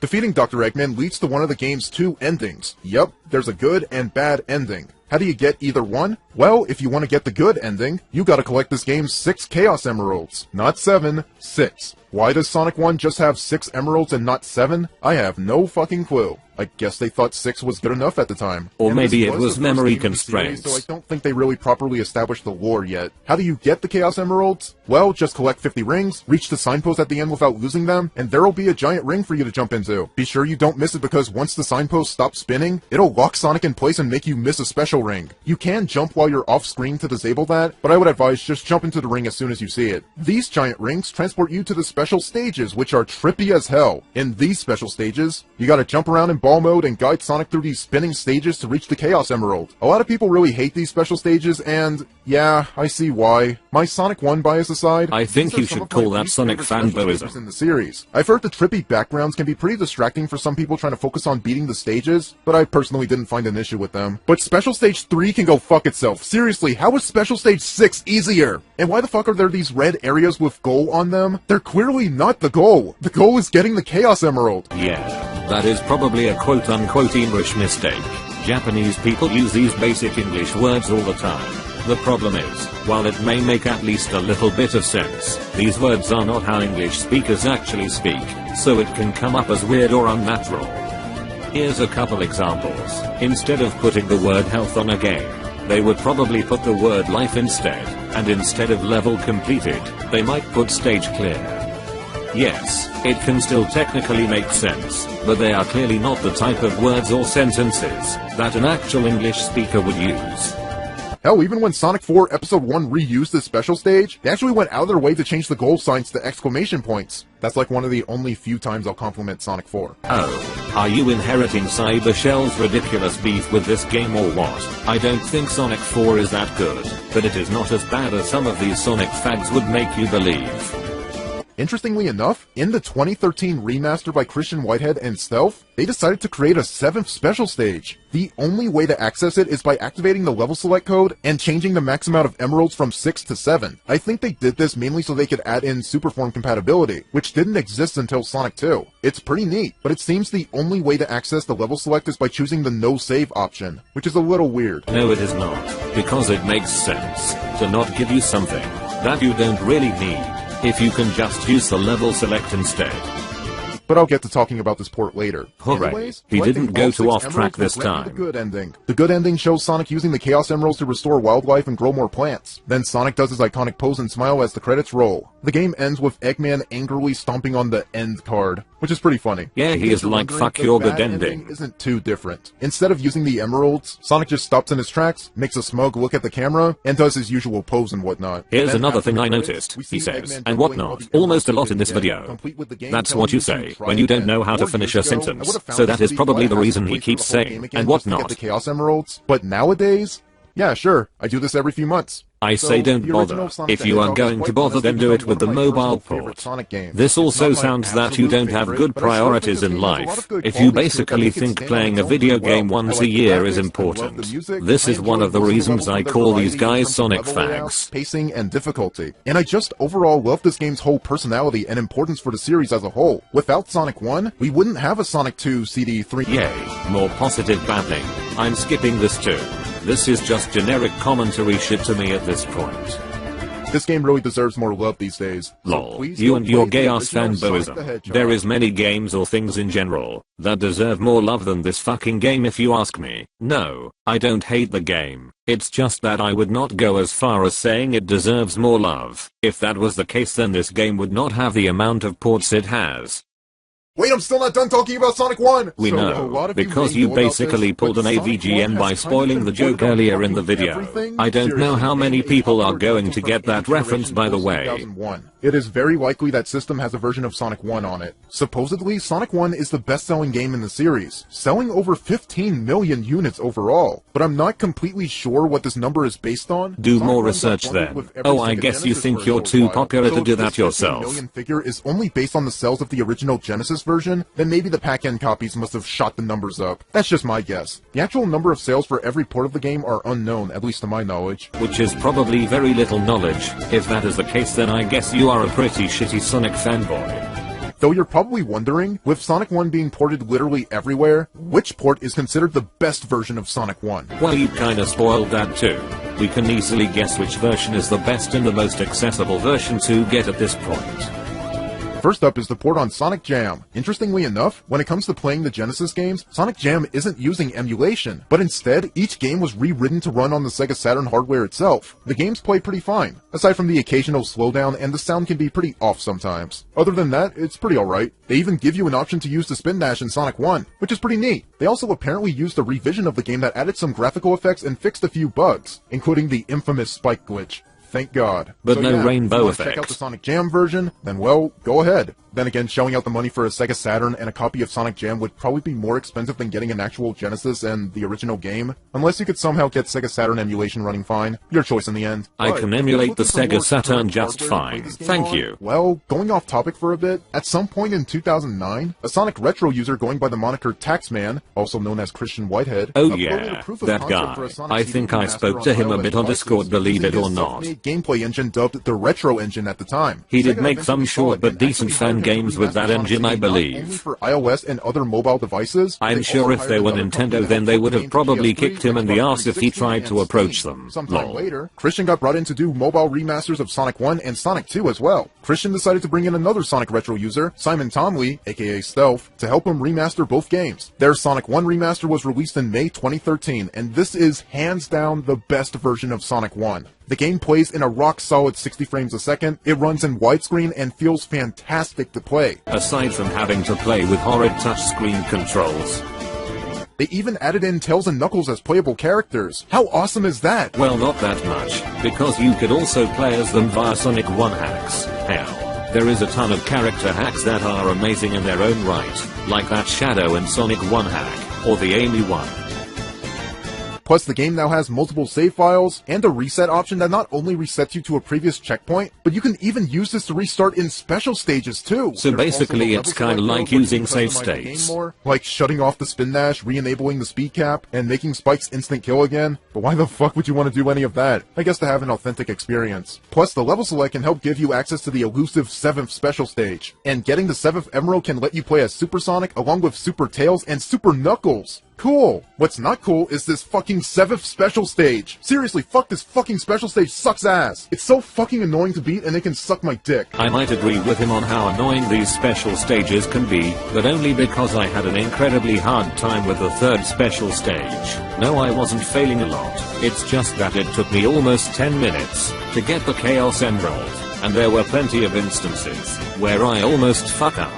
Defeating Dr. Eggman leads to one of the game's 2 endings. Yup, there's a good and bad ending. How do you get either one? Well, if you want to get the good ending, you gotta collect this game's 6 Chaos Emeralds. Not 7, 6. Why does Sonic 1 just have 6 emeralds and not 7? I have no fucking clue. I guess they thought 6 was good enough at the time. Or And maybe this it was the first memory game in the series, constraints. So I don't think they really properly established the lore yet. How do you get the Chaos Emeralds? Well, just collect 50 rings, reach the signpost at the end without losing them, and there'll be a giant ring for you to jump into. Be sure you don't miss it because once the signpost stops spinning, it'll lock Sonic in place and make you miss a special ring. You can jump while you're off screen to disable that, but I would advise just jump into the ring as soon as you see it. These giant rings transport you to the special stages, which are trippy as hell. In these special stages, you gotta jump around in ball mode and guide Sonic through these spinning stages to reach the Chaos Emerald. A lot of people really hate these special stages, and yeah, I see why. My Sonic 1 bias aside, I think these are you some should of my call that least Sonic favorite special stages fanboyism. in the series. I've heard the trippy backgrounds can be pretty distracting for some people trying to focus on beating the stages, but I personally didn't find an issue with them. But Special Stage 3 can go fuck itself. Seriously, how is Special Stage 6 easier? And why the fuck are there these red areas with goal on them? They're clearly not the goal. The goal is getting the Chaos Emerald. Yeah, that is probably a quote-unquote English mistake. Japanese people use these basic English words all the time. The problem is, while it may make at least a little bit of sense, these words are not how English speakers actually speak, so it can come up as weird or unnatural. Here's a couple examples. Instead of putting the word health on a game, they would probably put the word life instead, and instead of level completed, they might put stage clear. Yes, it can still technically make sense, but they are clearly not the type of words or sentences that an actual English speaker would use. Hell, even when Sonic 4 Episode 1 reused this special stage, they actually went out of their way to change the goal signs to exclamation points. That's like one of the only few times I'll compliment Sonic 4. Oh, are you inheriting Cyber Shell's ridiculous beef with this game or what? I don't think Sonic 4 is that good, but it is not as bad as some of these Sonic fags would make you believe. Interestingly enough, in the 2013 remaster by Christian Whitehead and Stealth, they decided to create a 7th special stage. The only way to access it is by activating the level select code and changing the max amount of emeralds from 6 to 7. I think they did this mainly so they could add in Superform compatibility, which didn't exist until Sonic 2. It's pretty neat, but it seems the only way to access the level select is by choosing the no save option, which is a little weird. No, it is not, because it makes sense to not give you something that you don't really need if you can just use the level select instead. But I'll get to talking about this port later. Hooray. Anyways, He didn't go too off emeralds track will this grant you time. The good ending. The good ending shows Sonic using the Chaos Emeralds to restore wildlife and grow more plants. Then Sonic does his iconic pose and smile as the credits roll. The game ends with Eggman angrily stomping on the end card, which is pretty funny. Yeah, he is like, fuck your good ending. Isn't too different. Instead of using the emeralds, Sonic just stops in his tracks, makes a smug look at the camera, and does his usual pose and whatnot. Here's Then another after thing the I credits, noticed, we he see says, Eggman and deploying all whatnot, the almost a lot emeralds in this again, video. complete with the game That's telling what you to say try when you don't again. know how to 4 finish years a ago, I sentence. would've found So this that is pretty probably the fun. I reason had to he wait for keeps the whole game saying, again and just to get whatnot. the Chaos Emeralds, but nowadays, yeah, sure, I do this every few months. I say don't the original bother. Sonic If the you are Hedgehog going is to quite bother, then do honestly it with the one of my mobile personal favorite port. Sonic games. This It's also not my sounds that you absolute don't have favorite, good but I still think priorities this in game has a lot of life. good If you qualities to it that basically make it think stand on playing its a own video pretty well. game once I a like the year is graphics, I love the important. music, This I is enjoy one of the most reasons levels I for their call these variety in guys terms of Sonic level layout, fags. pacing, and difficulty. And I just overall love this game's whole personality and importance for the series as a whole. Without Sonic 1, we wouldn't have a Sonic 2 CD3. Yay, more positive babbling. I'm skipping this too. This is just generic commentary shit to me at this point. This game really deserves more love these days. So Lol, please you go and your play the gay-ass original Sonic the fanboyism. Hedgehog. There is many games or things in general that deserve more love than this fucking game if you ask me. No, I don't hate the game. It's just that I would not go as far as saying it deserves more love. If that was the case, then this game would not have the amount of ports it has. Wait, I'm still not done talking about Sonic 1! We So, a know, lot of because may you know about basically this, pulled but an Sonic 1 AVGN by has spoiling kind the of been joke voted on earlier in the fucking video. everything. I don't know Seriously, how the many game people is are going to from get that any reference, by the generation way. 2001. It is very likely that System has a version of Sonic 1 on it. Supposedly, Sonic 1 is the best-selling game in the series, selling over 15 million units overall. But I'm not completely sure what this number is based on. Do Sonic more 1 got research bundled then. with every Oh, I Sega guess you Genesis think for a you're little too while. popular to So do if that this 15 yourself. million figure is only based on the sales of the original Genesis version, then maybe the pack-in copies must have shot the numbers up. That's just my guess. The actual number of sales for every port of the game are unknown, at least to my knowledge. Which is probably very little knowledge. If that is the case, then I guess you are a pretty shitty Sonic fanboy. Though you're probably wondering, with Sonic 1 being ported literally everywhere, which port is considered the best version of Sonic 1? Well, you kinda spoiled that too. We can easily guess which version is the best and the most accessible version to get at this point. First up is the port on Sonic Jam. Interestingly enough, when it comes to playing the Genesis games, Sonic Jam isn't using emulation, but instead, each game was rewritten to run on the Sega Saturn hardware itself. The games play pretty fine, aside from the occasional slowdown, and the sound can be pretty off sometimes. Other than that, it's pretty alright. They even give you an option to use the spin dash in Sonic 1, which is pretty neat. They also apparently used a revision of the game that added some graphical effects and fixed a few bugs, including the infamous spike glitch. Thank God. But So no yeah, rainbow if you wanna effect. Check out the Sonic Jam version, then well, go ahead. Then again, shelling out the money for a Sega Saturn and a copy of Sonic Jam would probably be more expensive than getting an actual Genesis and the original game, unless you could somehow get Sega Saturn emulation running fine. Your choice in the end. I But can if emulate you're the looking for Sega more Saturn current just hardware to play fine. this game Thank on, you. Well, going off topic for a bit, at some point in 2009, a Sonic Retro user going by the moniker Taxman, also known as Christian Whitehead, Oh uploaded yeah, a proof of that concept for a guy. Sonic I CD think I remaster spoke to him a iOS bit on devices Discord, believe using it or his not. self-made gameplay engine dubbed the Retro Engine at the time. He did Sega make some eventually short saw but it and decent actually fan hired him to games with that remaster Sonic engine, I CD not only believe. for iOS and other mobile devices. I'm they sure also if they hired were another company Nintendo, to then they help would the have game for probably PS3, kicked him in the Xbox ass if he 360, tried to and approach Steam. them. Sometime Lol. later, Christian got brought in to do mobile remasters of Sonic 1 and Sonic 2 as well. Christian decided to bring in another Sonic Retro user, Simon Tomley, aka Stealth, to help him remaster both games. Their Sonic 1 remaster was released in May 2013, and this is hands down the best version of Sonic 1. The game plays in a rock-solid 60 frames a second, it runs in widescreen, and feels fantastic to play. Aside from having to play with horrid touchscreen controls. They even added in Tails and Knuckles as playable characters. How awesome is that? Well, not that much, because you could also play as them via Sonic 1 hacks. Hell, there is a ton of character hacks that are amazing in their own right, like that Shadow and Sonic 1 hack, or the Amy one. Plus, the game now has multiple save files, and a reset option that not only resets you to a previous checkpoint, but you can even use this to restart in special stages too. So basically it's kinda like using save states. Like shutting off the spin dash, re-enabling the speed cap, and making Spike's instant kill again. But why the fuck would you want to do any of that? I guess to have an authentic experience. Plus, the level select can help give you access to the elusive 7th special stage. And getting the 7th Emerald can let you play as Super Sonic along with Super Tails and Super Knuckles. Cool! What's not cool is this fucking 7th special stage. Seriously, fuck this fucking special stage sucks ass. It's so fucking annoying to beat and it can suck my dick. I might agree with him on how annoying these special stages can be, but only because I had an incredibly hard time with the 3rd special stage. No, I wasn't failing a lot, it's just that it took me almost 10 minutes to get the Chaos Emerald, and there were plenty of instances where I almost fuck up.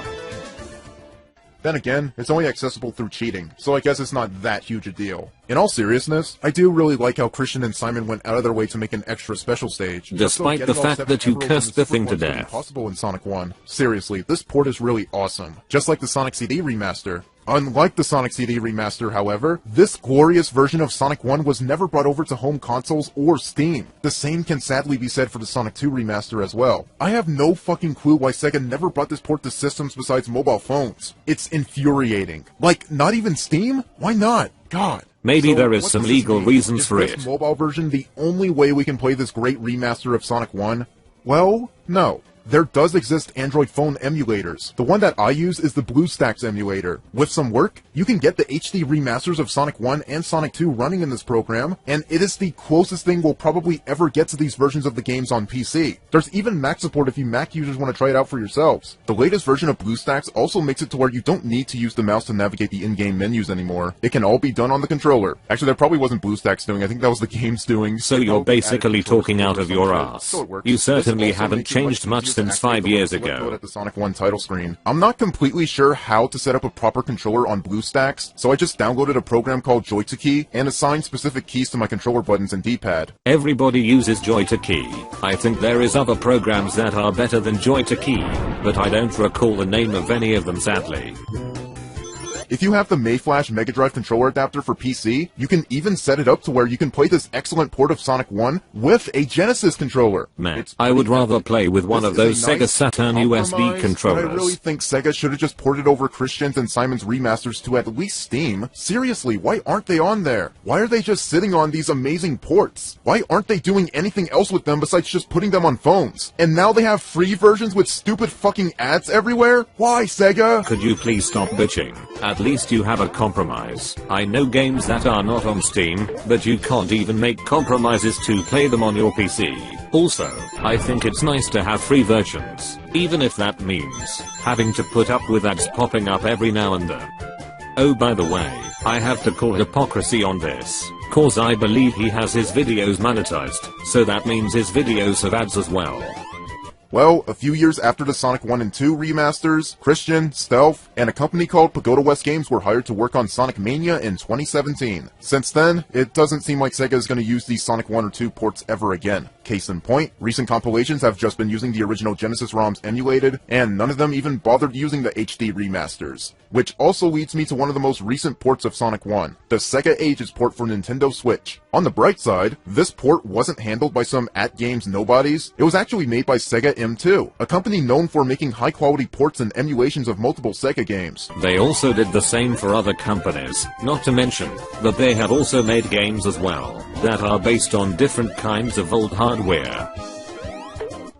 Then again, it's only accessible through cheating, so I guess it's not that huge a deal. In all seriousness, I do really like how Christian and Simon went out of their way to make an extra special stage. Despite the fact that you cursed the thing to death. Possible in Sonic 1. Seriously, this port is really awesome. Just like the Sonic CD remaster. Unlike the Sonic CD remaster, however, this glorious version of Sonic 1 was never brought over to home consoles or Steam. The same can sadly be said for the Sonic 2 remaster as well. I have no fucking clue why Sega never brought this port to systems besides mobile phones. It's infuriating. Like, not even Steam? Why not? God. Maybe So, there is what some does this legal mean? reasons Is for this it. Mobile version the only way we can play this great remaster of Sonic 1? Well, no. There does exist Android phone emulators. The one that I use is the BlueStacks emulator. With some work, you can get the HD remasters of Sonic 1 and Sonic 2 running in this program, and it is the closest thing we'll probably ever get to these versions of the games on PC. There's even Mac support if you Mac users want to try it out for yourselves. The latest version of BlueStacks also makes it to where you don't need to use the mouse to navigate the in-game menus anymore. It can all be done on the controller. Actually, that probably wasn't BlueStacks doing, I think that was the game's doing. So you're basically talking out of your ass. You certainly haven't changed much since 5 years ago. At the Sonic 1 title screen. I'm not completely sure how to set up a proper controller on BlueStacks, so I just downloaded a program called Joy2Key and assigned specific keys to my controller buttons and D-pad. Everybody uses Joy2Key. I think there is other programs that are better than Joy2Key, but I don't recall the name of any of them sadly. If you have the Mayflash Mega Drive controller adapter for PC, you can even set it up to where you can play this excellent port of Sonic 1 with a Genesis controller. Man, I would rather play with one of those Sega Saturn USB controllers. But I really think Sega should have just ported over Christian's and Simon's remasters to at least Steam. Seriously, why aren't they on there? Why are they just sitting on these amazing ports? Why aren't they doing anything else with them besides just putting them on phones? And now they have free versions with stupid fucking ads everywhere? Why, Sega? Could you please stop bitching? At least you have a compromise. I know games that are not on Steam, but you can't even make compromises to play them on your PC. Also, I think it's nice to have free versions, even if that means having to put up with ads popping up every now and then. Oh, by the way, I have to call hypocrisy on this, cause I believe he has his videos monetized, so that means his videos have ads as well. Well, a few years after the Sonic 1 and 2 remasters, Christian, Stealth, and a company called Pagoda West Games were hired to work on Sonic Mania in 2017. Since then, it doesn't seem like Sega is going to use these Sonic 1 or 2 ports ever again. Case in point, recent compilations have just been using the original Genesis ROMs emulated, and none of them even bothered using the HD remasters. Which also leads me to one of the most recent ports of Sonic 1, the Sega Ages port for Nintendo Switch. On the bright side, this port wasn't handled by some at-games nobodies, it was actually made by Sega M2, a company known for making high-quality ports and emulations of multiple Sega games. They also did the same for other companies, not to mention that they have also made games as well, that are based on different kinds of old hardware.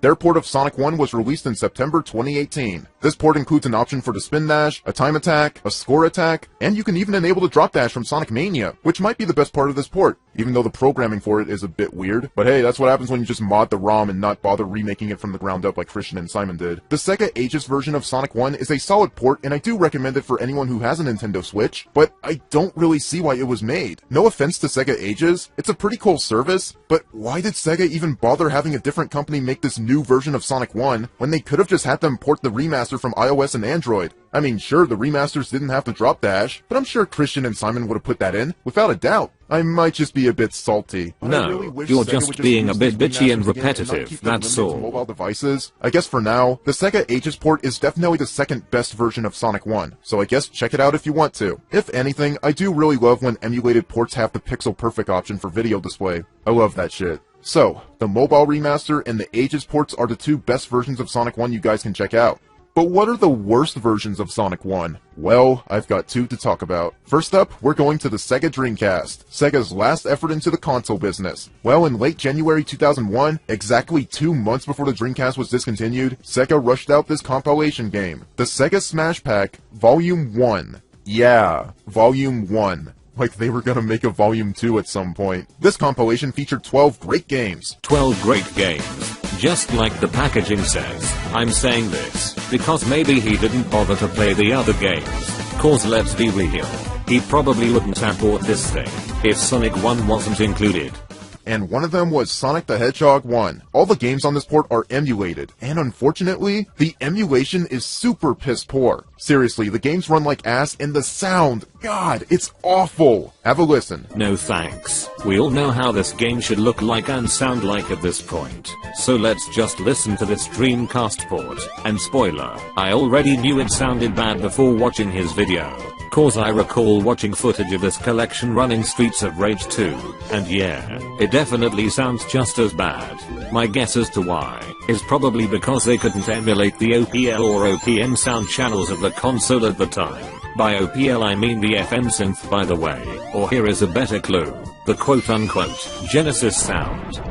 Their port of Sonic 1 was released in September 2018. This port includes an option for the spin dash, a time attack, a score attack, and you can even enable the drop dash from Sonic Mania, which might be the best part of this port. even though the programming for it is a bit weird. But hey, that's what happens when you just mod the ROM and not bother remaking it from the ground up like Christian and Simon did. The Sega Ages version of Sonic 1 is a solid port, and I do recommend it for anyone who has a Nintendo Switch, but I don't really see why it was made. No offense to Sega Ages, it's a pretty cool service, but why did Sega even bother having a different company make this new version of Sonic 1 when they could have just had them port the remaster from iOS and Android? I mean, sure, the remasters didn't have to drop Dash, but I'm sure Christian and Simon would have put that in, without a doubt. I might just be a bit salty. No, you're just being a bit bitchy and repetitive, that's all. Mobile devices. I guess for now, the Sega Ages port is definitely the second best version of Sonic 1, so I guess check it out if you want to. If anything, I do really love when emulated ports have the pixel perfect option for video display. I love that shit. So, the mobile remaster and the Ages ports are the two best versions of Sonic 1 you guys can check out. But what are the worst versions of Sonic 1? Well, I've got two to talk about. First up, we're going to the Sega Dreamcast, Sega's last effort into the console business. Well, in late January 2001, exactly 2 months before the Dreamcast was discontinued, Sega rushed out this compilation game, the Sega Smash Pack Volume 1. Yeah, Volume 1. Like they were gonna make a Volume 2 at some point. This compilation featured 12 great games. 12 great games. Just like the packaging says. I'm saying this because maybe he didn't bother to play the other games. Cause let's be real, he probably wouldn't have bought this thing if Sonic 1 wasn't included. And one of them was Sonic the Hedgehog 1. All the games on this port are emulated, and unfortunately, the emulation is super piss poor. Seriously, the games run like ass, and the sound, God, it's awful. Have a listen. No thanks. We all know how this game should look like and sound like at this point. So let's just listen to this Dreamcast port. And spoiler, I already knew it sounded bad before watching his video. Cause I recall watching footage of this collection running Streets of Rage 2, and yeah, it definitely sounds just as bad. My guess as to why is probably because they couldn't emulate the OPL or OPM sound channels of the console at the time. By OPL I mean the FM synth, by the way, or here is a better clue, the quote-unquote Genesis sound.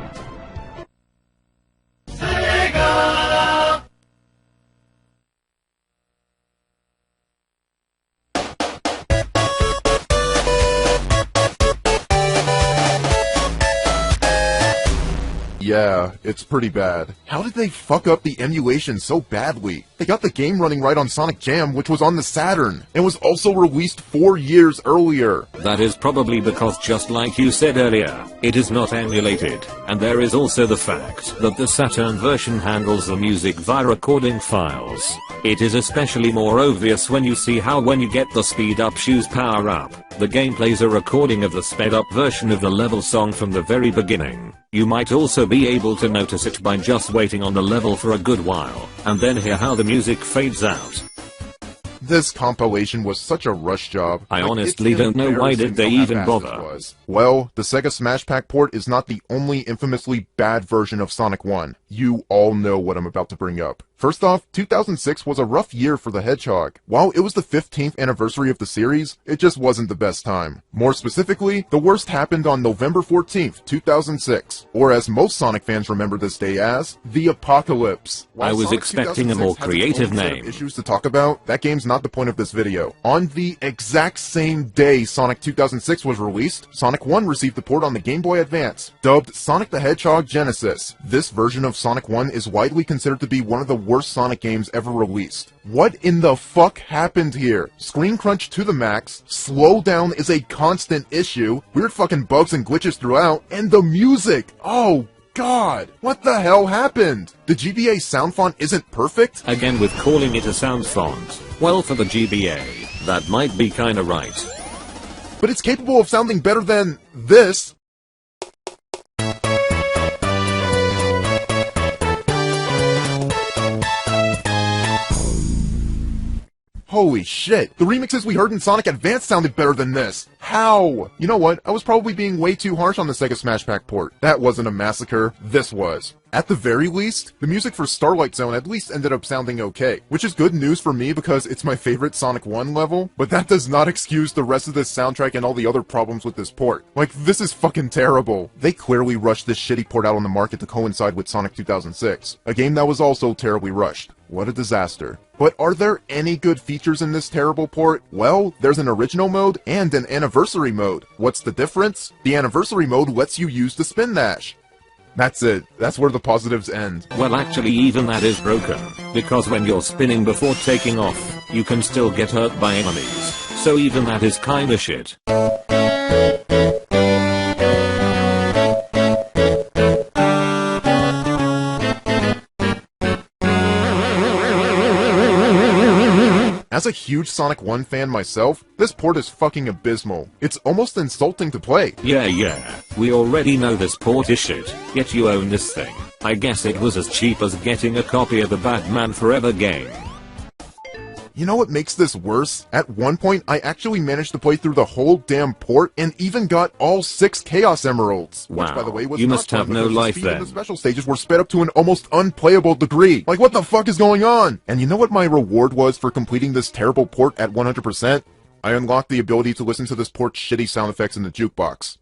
Yeah, it's pretty bad. How did they fuck up the emulation so badly? They got the game running right on Sonic Jam, which was on the Saturn, and was also released 4 years earlier. That is probably because, just like you said earlier, it is not emulated, and there is also the fact that the Saturn version handles the music via recording files. It is especially more obvious when you see how when you get the speed up shoes power up, the game plays a recording of the sped up version of the level song from the very beginning. You might also be able to notice it by just waiting on the level for a good while, and then hear how the music fades out. This compilation was such a rush job. I honestly don't know why did they even bother. Well, the Sega Smash Pack port is not the only infamously bad version of Sonic 1. You all know what I'm about to bring up. First off, 2006 was a rough year for the Hedgehog. While it was the 15th anniversary of the series, it just wasn't the best time. More specifically, the worst happened on November 14th, 2006, or as most Sonic fans remember this day as, the Apocalypse. I was expecting a more creative name. Issues to talk about, that game's not the point of this video. On the exact same day Sonic 2006 was released, Sonic 1 received the port on the Game Boy Advance, dubbed Sonic the Hedgehog Genesis. This version of Sonic 1 is widely considered to be one of the worst Sonic games ever released. What in the fuck happened here? Screen crunch to the max, slowdown is a constant issue, weird fucking bugs and glitches throughout, and the music! Oh God, what the hell happened? The GBA sound font isn't perfect? Again with calling it a sound font. Well, for the GBA, that might be kinda right. But it's capable of sounding better than this. Holy shit, the remixes we heard in Sonic Advance sounded better than this. How? You know what, I was probably being way too harsh on the Sega Smash Pack port. That wasn't a massacre, this was. At the very least, the music for Starlight Zone at least ended up sounding okay, which is good news for me because it's my favorite Sonic 1 level, but that does not excuse the rest of this soundtrack and all the other problems with this port. Like, this is fucking terrible. They clearly rushed this shitty port out on the market to coincide with Sonic 2006, a game that was also terribly rushed. What a disaster. But are there any good features in this terrible port? Well, there's an original mode and an anniversary mode. What's the difference? The anniversary mode lets you use the spin dash. That's it. That's where the positives end. Well, actually, even that is broken, because when you're spinning before taking off, you can still get hurt by enemies. So even that is kinda shit. As a huge Sonic 1 fan myself, this port is fucking abysmal. It's almost insulting to play. Yeah, we already know this port is shit, yet you own this thing. I guess it was as cheap as getting a copy of the Batman Forever game. You know what makes this worse? At one point, I actually managed to play through the whole damn port and even got all 6 Chaos Emeralds. Wow, which, by the way, was you not must fun have no because the life speed of then. The special stages were sped up to an almost unplayable degree. Like, what the fuck is going on? And you know what my reward was for completing this terrible port at 100%? I unlocked the ability to listen to this port's shitty sound effects in the jukebox.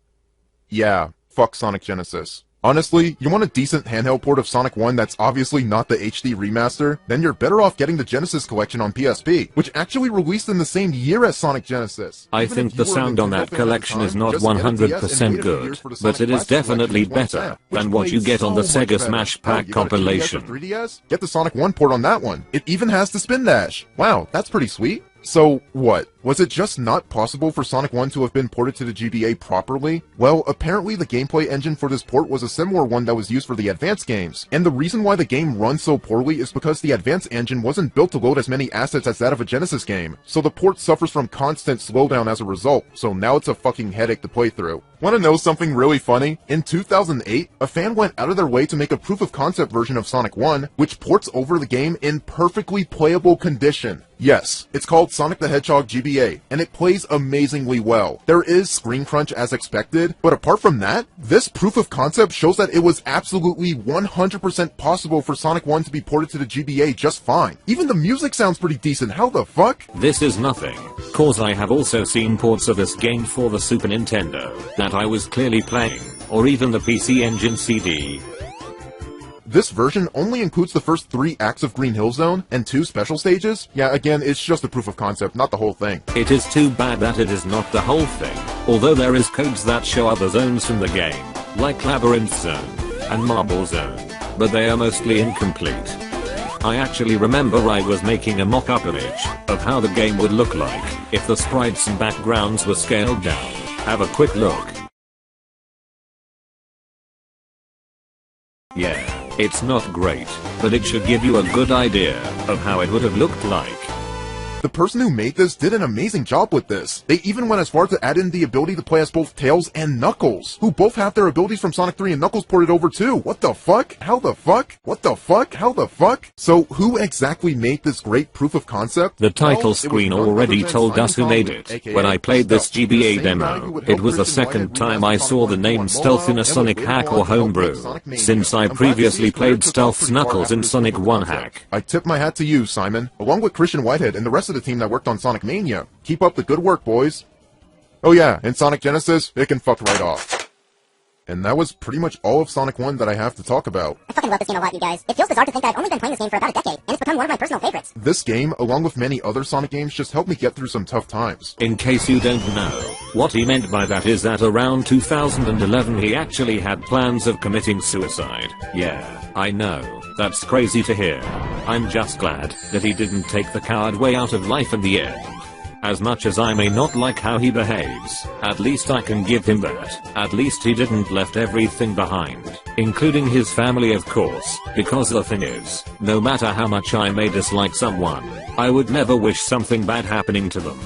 Yeah, fuck Sonic Genesis. Honestly, you want a decent handheld port of Sonic 1 that's obviously not the HD remaster? Then you're better off getting the Genesis collection on PSP, which actually released in the same year as Sonic Genesis. I think the sound on that collection is not 100% good, but it is definitely better than what you get on the Sega Smash Pack compilation. 3DS? Get the Sonic 1 port on that one. It even has the spin dash. Wow, that's pretty sweet. So, what? Was it just not possible for Sonic 1 to have been ported to the GBA properly? Well, apparently the gameplay engine for this port was a similar one that was used for the Advance games. And the reason why the game runs so poorly is because the Advance engine wasn't built to load as many assets as that of a Genesis game. So the port suffers from constant slowdown as a result, so now it's a fucking headache to play through. Wanna know something really funny? In 2008, a fan went out of their way to make a proof of concept version of Sonic 1, which ports over the game in perfectly playable condition. Yes, it's called Sonic the Hedgehog GBA, and it plays amazingly well. There is screen crunch as expected, but apart from that, this proof of concept shows that it was absolutely 100% possible for Sonic 1 to be ported to the GBA just fine. Even the music sounds pretty decent, how the fuck? This is nothing, cause I have also seen ports of this game for the Super Nintendo that I was clearly playing, or even the PC Engine CD. This version only includes the first 3 acts of Green Hill Zone and 2 special stages. Yeah, again, it's just a proof of concept, not the whole thing. It is too bad that it is not the whole thing, although there is codes that show other zones from the game, like Labyrinth Zone and Marble Zone, but they are mostly incomplete. I actually remember I was making a mock-up image of how the game would look like if the sprites and backgrounds were scaled down. Have a quick look. Yeah, it's not great, but it should give you a good idea of how it would have looked like. The person who made this did an amazing job with this. They even went as far to add in the ability to play as both Tails and Knuckles, who both have their abilities from Sonic 3 and Knuckles ported over too. What the fuck? How the fuck? What the fuck? How the fuck? So who exactly made this great proof of concept? The title screen already told us who made it. When I played this GBA demo, it was the second time I saw the name Stealth in a Sonic hack or homebrew, since I previously played Stealth's Knuckles in Sonic 1 hack. I tip my hat to you, Simon, along with Christian Whitehead and the rest of the team that worked on Sonic Mania. Keep up the good work, boys. Oh yeah, in Sonic Genesis, it can fuck right off. And that was pretty much all of Sonic 1 that I have to talk about. I fucking love this game a lot, you guys. It feels bizarre to think that I've only been playing this game for about a decade, and it's become one of my personal favorites. This game, along with many other Sonic games, just helped me get through some tough times. In case you don't know, what he meant by that is that around 2011 he actually had plans of committing suicide. Yeah, I know, that's crazy to hear. I'm just glad that he didn't take the coward way out of life in the end. As much as I may not like how he behaves, at least I can give him that. At least he didn't left everything behind, including his family of course, because the thing is, no matter how much I may dislike someone, I would never wish something bad happening to them,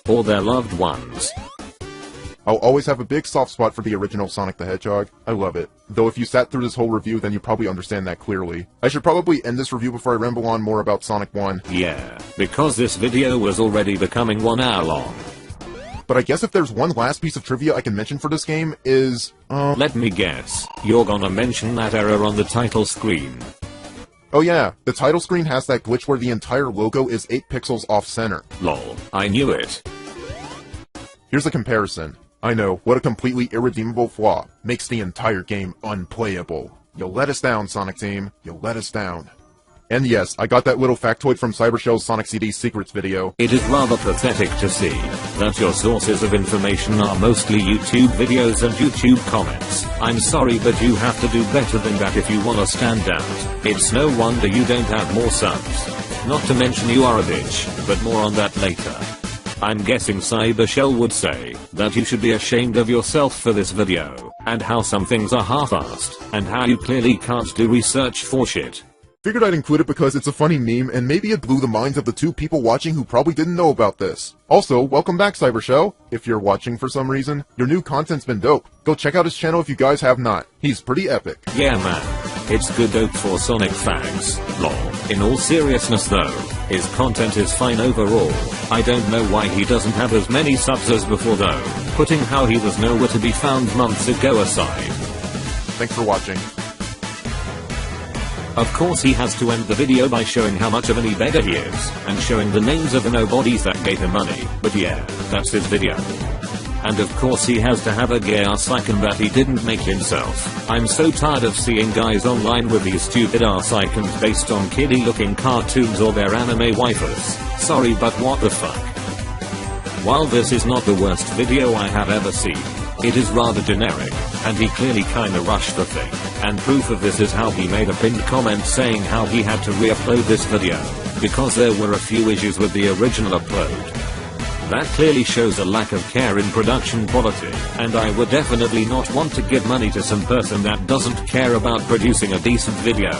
or their loved ones. I'll always have a big soft spot for the original Sonic the Hedgehog. I love it. Though if you sat through this whole review, then you probably understand that clearly. I should probably end this review before I ramble on more about Sonic 1. Yeah, because this video was already becoming 1 hour long. but I guess if there's one last piece of trivia I can mention for this game is, Let me guess. You're gonna mention that error on the title screen. Oh yeah, the title screen has that glitch where the entire logo is 8 pixels off-center. Lol, I knew it. Here's a comparison. I know, what a completely irredeemable flaw. Makes the entire game unplayable. You let us down, Sonic Team. You let us down. And yes, I got that little factoid from Cybershell's Sonic CD Secrets video. It is rather pathetic to see that your sources of information are mostly YouTube videos and YouTube comments. I'm sorry, but you have to do better than that if you want to stand out. It's no wonder you don't have more subs. Not to mention you are a bitch, but more on that later. I'm guessing Cybershell would say that you should be ashamed of yourself for this video, and how some things are half-assed, and how you clearly can't do research for shit. Figured I'd include it because it's a funny meme, and maybe it blew the minds of the 2 people watching who probably didn't know about this. Also, welcome back, Cybershell. If you're watching for some reason, your new content's been dope. Go check out his channel if you guys have not. He's pretty epic. Yeah man, it's good dope for Sonic fags. Lol. In all seriousness though, his content is fine overall. I don't know why he doesn't have as many subs as before though, putting how he was nowhere to be found months ago aside. Thanks for watching. Of course he has to end the video by showing how much of an e-beggar he is, and showing the names of the nobodies that gave him money, but yeah, that's his video. And of course he has to have a gay ass icon that he didn't make himself. I'm so tired of seeing guys online with these stupid ass icons based on kiddie looking cartoons or their anime waifus. Sorry, but what the fuck. While this is not the worst video I have ever seen, it is rather generic, and he clearly kinda rushed the thing. And proof of this is how he made a pinned comment saying how he had to re-upload this video, because there were a few issues with the original upload. That clearly shows a lack of care in production quality, and I would definitely not want to give money to some person that doesn't care about producing a decent video.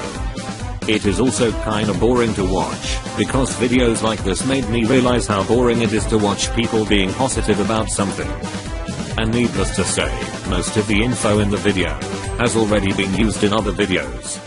It is also kinda boring to watch, because videos like this made me realize how boring it is to watch people being positive about something. And needless to say, most of the info in the video has already been used in other videos.